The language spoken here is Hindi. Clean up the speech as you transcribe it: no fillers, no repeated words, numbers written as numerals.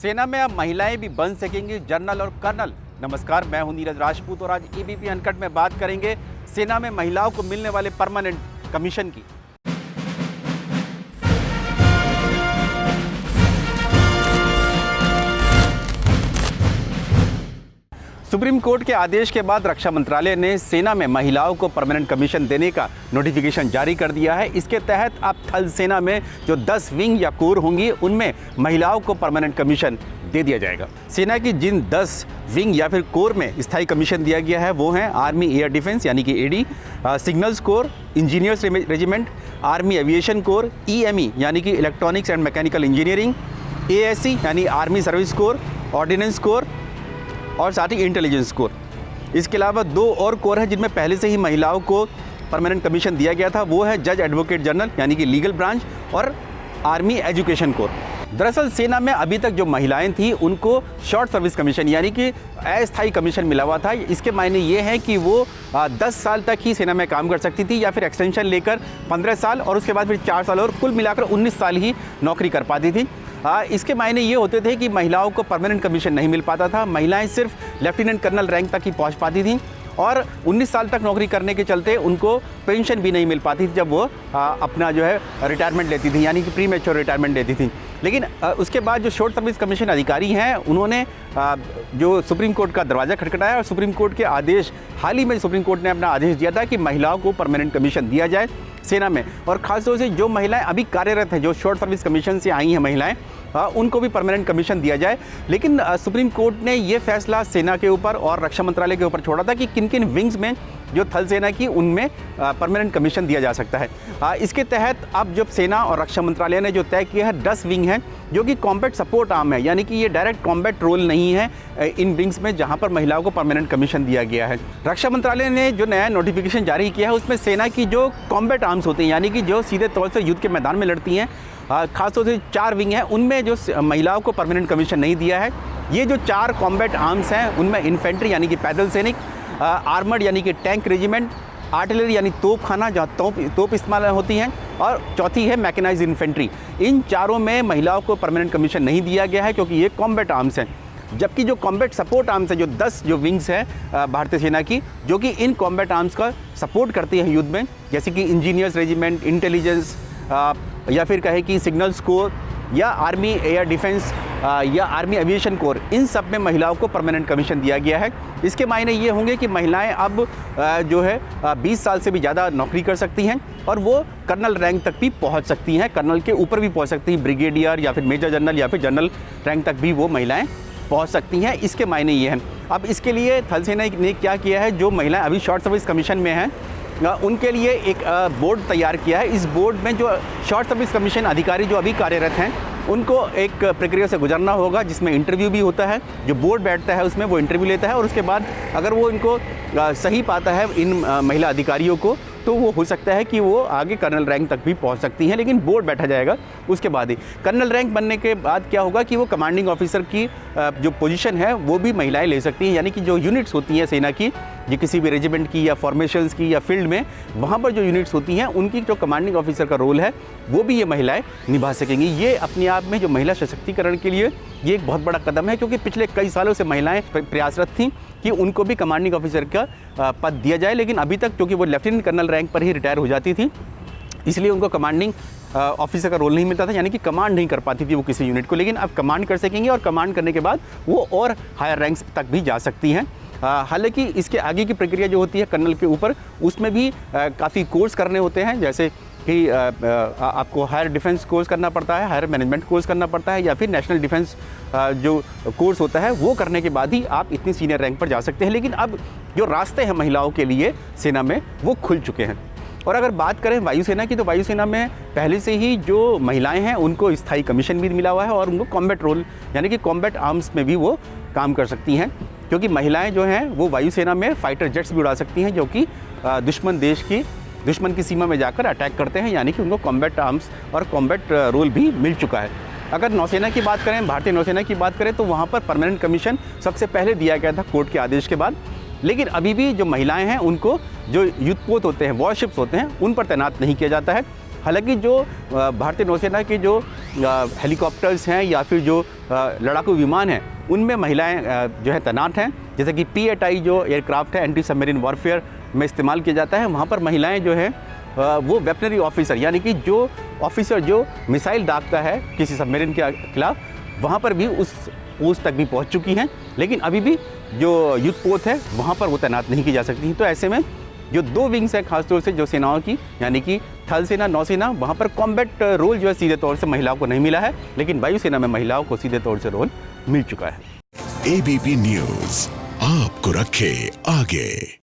सेना में अब महिलाएं भी बन सकेंगी जनरल और कर्नल। नमस्कार, मैं हूं नीरज राजपूत और आज एबीपी अनकट में बात करेंगे सेना में महिलाओं को मिलने वाले परमानेंट कमीशन की। सुप्रीम कोर्ट के आदेश के बाद रक्षा मंत्रालय ने सेना में महिलाओं को परमानेंट कमीशन देने का नोटिफिकेशन जारी कर दिया है। इसके तहत अब थल सेना में जो 10 विंग या कोर होंगी उनमें महिलाओं को परमानेंट कमीशन दे दिया जाएगा। सेना की जिन 10 विंग या फिर कोर में स्थायी कमीशन दिया गया है वो हैं आर्मी एयर डिफेंस यानी कि AD, signals corps, engineers regiment, army aviation corps, EME यानी कि electronics and mechanical engineering, ASC यानी army service corps, ordnance corps और साथ ही इंटेलिजेंस कोर। इसके अलावा 2 और कोर हैं जिनमें पहले से ही महिलाओं को परमानेंट कमीशन दिया गया था, वो है जज एडवोकेट जनरल यानी कि लीगल ब्रांच और आर्मी एजुकेशन कोर। दरअसल सेना में अभी तक जो महिलाएं थी उनको शॉर्ट सर्विस कमीशन यानी कि अस्थायी कमीशन मिला हुआ था। इसके मायने ये हैं कि वो 10 साल तक ही सेना में काम कर सकती थी या फिर एक्सटेंशन लेकर 15 साल और उसके बाद फिर 4 साल और कुल मिलाकर 19 साल ही नौकरी कर पाती थी। इसके मायने ये होते थे कि महिलाओं को परमानेंट कमीशन नहीं मिल पाता था। महिलाएं सिर्फ लेफ्टिनेंट कर्नल रैंक तक ही पहुंच पाती थीं और 19 साल तक नौकरी करने के चलते उनको पेंशन भी नहीं मिल पाती थी जब वो अपना जो है रिटायरमेंट लेती थी यानी कि प्री मैच्योर रिटायरमेंट लेती थी। लेकिन उसके बाद जो शॉर्ट सर्विस कमीशन अधिकारी हैं उन्होंने जो सुप्रीम कोर्ट का दरवाज़ा खटखटाया और सुप्रीम कोर्ट के आदेश, हाल ही में सुप्रीम कोर्ट ने अपना आदेश दिया था कि महिलाओं को परमानेंट कमीशन दिया जाए सेना में। और ख़ासतौर से जो महिलाएं अभी कार्यरत हैं, जो शॉर्ट सर्विस कमीशन से आई हैं महिलाएं, उनको भी परमानेंट कमीशन दिया जाए। लेकिन सुप्रीम कोर्ट ने ये फैसला सेना के ऊपर और रक्षा मंत्रालय के ऊपर छोड़ा था कि किन किन विंग्स में जो थल सेना की उनमें परमानेंट कमीशन दिया जा सकता है। इसके तहत अब जब सेना और रक्षा मंत्रालय ने जो तय किया है 10 विंग हैं जो कि कॉम्बैट सपोर्ट आर्म है यानी कि ये डायरेक्ट कॉम्बैट रोल नहीं है इन विंग्स में जहां पर महिलाओं को परमानेंट कमीशन दिया गया है। रक्षा मंत्रालय ने जो नया नोटिफिकेशन जारी किया है उसमें सेना की जो कॉम्बैट आर्म्स होती हैं यानी कि जो सीधे तौर से युद्ध के मैदान में लड़ती हैं, खासतौर से 4 विंग हैं उनमें जो महिलाओं को परमानेंट कमीशन नहीं दिया है। ये जो 4 कॉम्बैट आर्म्स हैं उनमें इन्फेंट्री यानी कि पैदल सैनिक, आर्मर्ड यानी कि टैंक रेजिमेंट, आर्टिलरी यानी तोपखाना जहाँ तोप इस्तेमाल होती हैं और चौथी है मैकेनाइज्ड इन्फेंट्री। इन चारों में महिलाओं को परमानेंट कमीशन नहीं दिया गया है क्योंकि ये कॉम्बैट आर्म्स हैं। जबकि जो कॉम्बैट सपोर्ट आर्म्स है, जो 10 जो विंग्स हैं भारतीय सेना की जो कि इन कॉम्बैट आर्म्स का सपोर्ट करती है युद्ध में, जैसे कि इंजीनियर्स रेजिमेंट, इंटेलिजेंस या फिर कहे कि सिग्नल्स कोर या आर्मी एयर डिफेंस या आर्मी एविएशन कोर, इन सब में महिलाओं को परमानेंट कमीशन दिया गया है। इसके मायने ये होंगे कि महिलाएं अब जो है 20 साल से भी ज़्यादा नौकरी कर सकती हैं और वो कर्नल रैंक तक भी पहुंच सकती हैं, कर्नल के ऊपर भी पहुंच सकती हैं, ब्रिगेडियर या फिर मेजर जनरल या फिर जनरल रैंक तक भी वो महिलाएं पहुंच सकती हैं। इसके मायने ये हैं। अब इसके लिए थल सेना ने क्या किया है, जो महिलाएं अभी शॉर्ट सर्विस कमीशन में हैं उनके लिए एक बोर्ड तैयार किया है। इस बोर्ड में जो शॉर्ट सर्विस कमीशन अधिकारी जो अभी कार्यरत हैं उनको एक प्रक्रिया से गुजरना होगा जिसमें इंटरव्यू भी होता है। जो बोर्ड बैठता है उसमें वो इंटरव्यू लेता है और उसके बाद अगर वो इनको सही पाता है इन महिला अधिकारियों को तो वो हो सकता है कि वो आगे कर्नल रैंक तक भी पहुंच सकती हैं। लेकिन बोर्ड बैठा जाएगा उसके बाद ही। कर्नल रैंक बनने के बाद क्या होगा कि वो कमांडिंग ऑफिसर की जो पोजीशन है वो भी महिलाएं ले सकती हैं, यानी कि जो यूनिट्स होती हैं सेना की, ये किसी भी रेजिमेंट की या फॉर्मेशंस की या फील्ड में वहाँ पर जो यूनिट्स होती हैं उनकी जो कमांडिंग ऑफिसर का रोल है वो भी ये महिलाएं निभा सकेंगी। ये अपने आप में जो महिला सशक्तिकरण के लिए ये एक बहुत बड़ा कदम है क्योंकि पिछले कई सालों से महिलाएं प्रयासरत थीं कि उनको भी कमांडिंग ऑफिसर का पद दिया जाए, लेकिन अभी तक क्योंकि वो लेफ्टिनेंट कर्नल रैंक पर ही रिटायर हो जाती थी इसलिए उनको कमांडिंग ऑफिसर का रोल नहीं मिलता था, यानी कि कमांड नहीं कर पाती थी वो किसी यूनिट को। लेकिन अब कमांड कर सकेंगी और कमांड करने के बाद वो और हायर रैंक्स तक भी जा सकती हैं। हालांकि इसके आगे की प्रक्रिया जो होती है कर्नल के ऊपर उसमें भी काफ़ी कोर्स करने होते हैं, जैसे कि आपको हायर डिफेंस कोर्स करना पड़ता है, हायर मैनेजमेंट कोर्स करना पड़ता है या फिर नेशनल डिफेंस जो कोर्स होता है वो करने के बाद ही आप इतनी सीनियर रैंक पर जा सकते हैं। लेकिन अब जो रास्ते हैं महिलाओं के लिए सेना में वो खुल चुके हैं। और अगर बात करें वायुसेना की तो वायुसेना में पहले से ही जो महिलाएं हैं उनको स्थायी कमीशन भी मिला हुआ है और उनको कॉम्बैट रोल यानी कि कॉम्बैट आर्म्स में भी वो काम कर सकती हैं, क्योंकि महिलाएं जो हैं वो वायुसेना में फाइटर जेट्स भी उड़ा सकती हैं जो कि दुश्मन की सीमा में जाकर अटैक करते हैं, यानी कि उनको कॉम्बैट आर्म्स और कॉम्बैट रोल भी मिल चुका है। अगर नौसेना की बात करें, भारतीय नौसेना की बात करें तो वहाँ पर परमानेंट कमीशन सबसे पहले दिया गया था कोर्ट के आदेश के बाद। लेकिन अभी भी जो महिलाएं हैं उनको जो युद्धपोत होते हैं, वॉरशिप्स होते हैं, उन पर तैनात नहीं किया जाता है। हालांकि जो भारतीय नौसेना के जो हेलीकॉप्टर्स हैं या फिर जो लड़ाकू विमान हैं उनमें महिलाएं जो है तैनात हैं। जैसे कि P-8I जो एयरक्राफ्ट है एंटी सबमरीन वॉरफेयर में इस्तेमाल किया जाता है, वहाँ पर महिलाएं जो है वो वेपनरी ऑफिसर यानी कि जो ऑफिसर जो मिसाइल दागता है किसी सबमरीन के खिलाफ, वहाँ पर भी उस पोस्ट तक भी पहुँच चुकी हैं। लेकिन अभी भी जो युद्ध पोत है वहाँ पर वो तैनात नहीं की जा सकती। तो ऐसे में जो 2 विंग्स हैं खासतौर से जो सेनाओं की यानी कि थल सेना, नौसेना, वहाँ पर कॉम्बैट रोल जो है सीधे तौर से महिलाओं को नहीं मिला है, लेकिन वायुसेना में महिलाओं को सीधे तौर से रोल मिल चुका है। ABP न्यूज़ आपको रखे आगे।